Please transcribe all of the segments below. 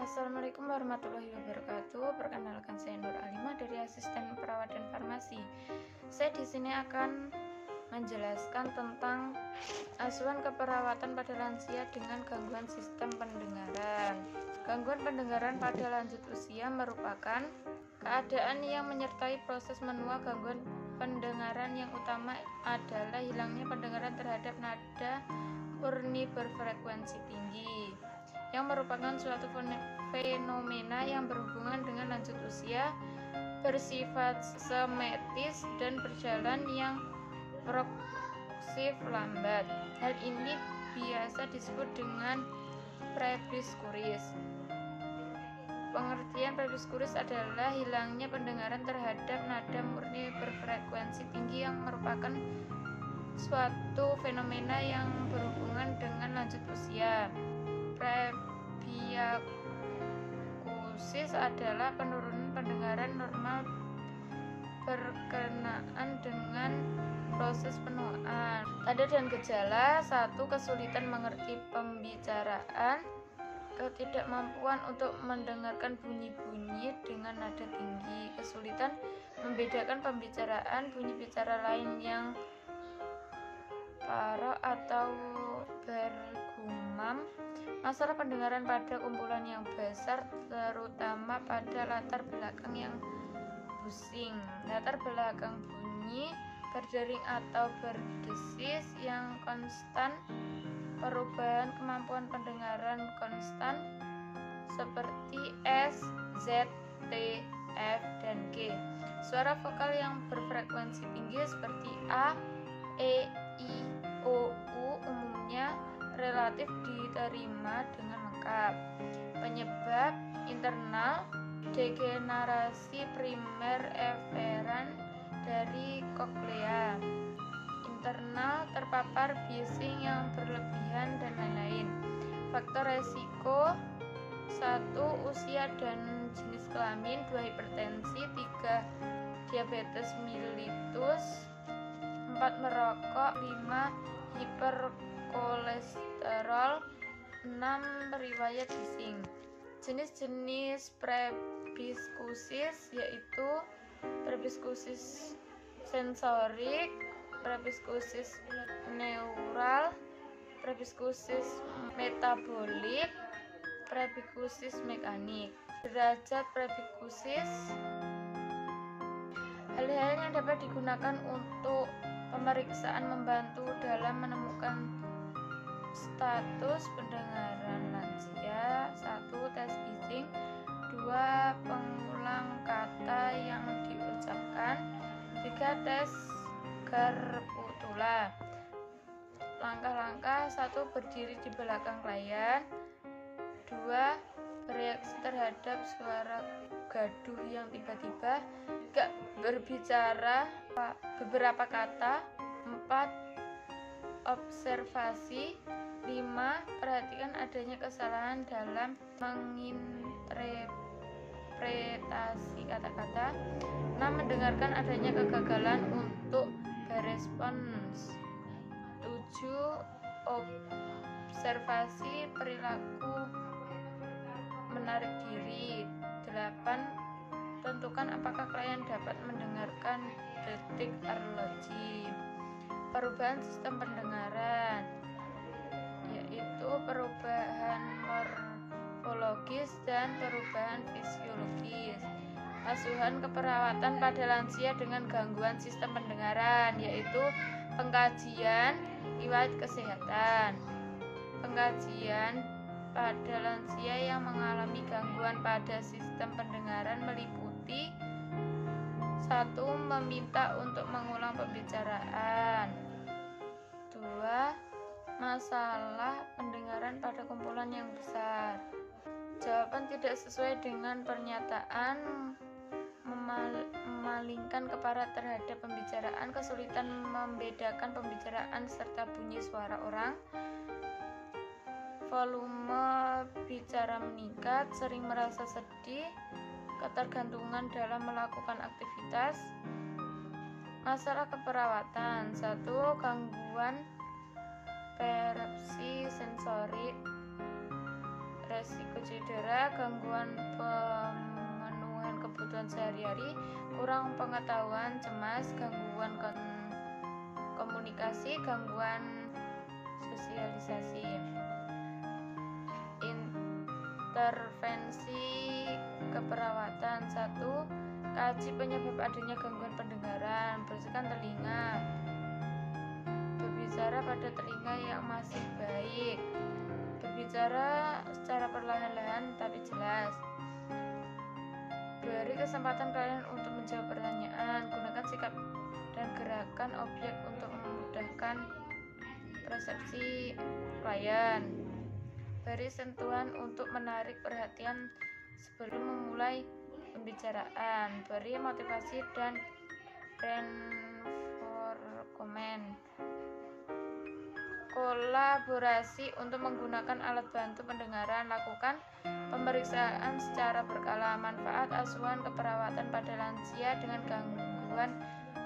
Assalamualaikum warahmatullahi wabarakatuh. Perkenalkan, saya Nur Alimah dari Asisten Perawat dan Farmasi. Saya di sini akan menjelaskan tentang asuhan keperawatan pada lansia dengan gangguan sistem pendengaran. Gangguan pendengaran pada lanjut usia merupakan keadaan yang menyertai proses menua gangguan pendengaran. Yang utama adalah hilangnya pendengaran terhadap nada murni berfrekuensi tinggi, yang merupakan suatu fenomena yang berhubungan dengan lanjut usia, bersifat semetis dan berjalan yang progresif lambat. Hal ini biasa disebut dengan presbycuris. Pengertian presbycuris adalah hilangnya pendengaran terhadap nada murni berfrekuensi tinggi, yang merupakan suatu fenomena yang berhubungan dengan lanjut usia. Presbycusis adalah penurunan pendengaran normal berkenaan dengan proses penuaan. Tanda dan gejala: 1. Kesulitan mengerti pembicaraan, ketidakmampuan untuk mendengarkan bunyi-bunyi dengan nada tinggi, kesulitan membedakan pembicaraan bunyi bicara lain yang parok atau bergumam, masalah pendengaran pada kumpulan yang besar, terutama pada latar belakang yang pusing, latar belakang bunyi, berdering atau berdesis yang konstan, perubahan kemampuan pendengaran konstan seperti S, Z, T, F, dan G, suara vokal yang berfrekuensi tinggi seperti A, E, I, O, U umumnya relatif diterima dengan lengkap. Penyebab internal: degenerasi primer eferan dari koklea, internal terpapar bising yang berlebihan, dan lain-lain. Faktor resiko: 1. Usia dan jenis kelamin. 2. Hipertensi. 3. Diabetes mellitus. 4. Merokok. 5. Hiperkolesterol. 6. Riwayat bising. Jenis-jenis presbycusis yaitu presbycusis sensorik, presbycusis neural, presbycusis metabolik, presbycusis mekanik. Derajat presbycusis: hal-hal yang dapat digunakan untuk pemeriksaan membantu dalam menemukan status pendengaran lansia. 1. Tes bising. 2. Pengulang kata yang diucapkan. 3. Tes Garputula. Langkah-langkah: 1. Berdiri di belakang klien. 2. Bereaksi terhadap suara gaduh yang tiba-tiba. 3. Berbicara beberapa kata. 4. Observasi. 5. Perhatikan adanya kesalahan dalam menginterpretasi kata-kata. 6. Mendengarkan adanya kegagalan untuk berespons. 7. Observasi perilaku menarik diri. 8. Tentukan apakah klien dapat mendengarkan detik arloji. Perubahan sistem pendengaran yaitu perubahan morfologis dan perubahan fisiologis. Asuhan keperawatan pada lansia dengan gangguan sistem pendengaran yaitu pengkajian riwayat kesehatan. Pengkajian pada lansia yang mengalami gangguan pada sistem pendengaran meliputi: 1. Meminta untuk mengulang pembicaraan. 2. Masalah pendengaran pada kumpulan yang besar. Jawaban tidak sesuai dengan pernyataan: memalingkan kepala terhadap pembicaraan, kesulitan membedakan pembicaraan serta bunyi suara orang, volume bicara meningkat, sering merasa sedih, ketergantungan dalam melakukan aktivitas. Masalah keperawatan: 1. Gangguan persepsi sensorik, resiko cedera, gangguan pemenuhan kebutuhan sehari-hari, kurang pengetahuan, cemas, gangguan komunikasi, gangguan sosialisasi. Intervensi keperawatan. 1. Kaji penyebab adanya gangguan pendengaran, bersihkan telinga, berbicara pada telinga yang masih baik, berbicara secara perlahan-lahan tapi jelas, beri kesempatan kalian untuk menjawab pertanyaan, gunakan sikap dan gerakan objek untuk memudahkan persepsi klien, beri sentuhan untuk menarik perhatian sebelum memulai pembicaraan, beri motivasi dan reinforcement. Kolaborasi untuk menggunakan alat bantu pendengaran, lakukan pemeriksaan secara berkala. Manfaat asuhan keperawatan pada lansia dengan gangguan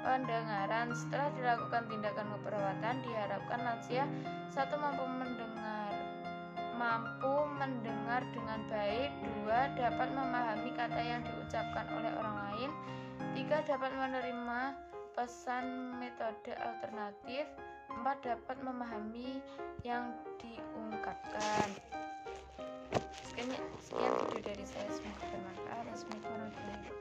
pendengaran. Setelah dilakukan tindakan keperawatan, diharapkan lansia 1. Mampu mendengar dengan baik, 2. Dapat memahami kata yang diucapkan oleh orang lain, 3. Dapat menerima pesan metode alternatif, 4. Dapat memahami yang diungkapkan. Sekian video dari saya, semoga bermanfaat. Assalamualaikum warahmatullahi wabarakatuh.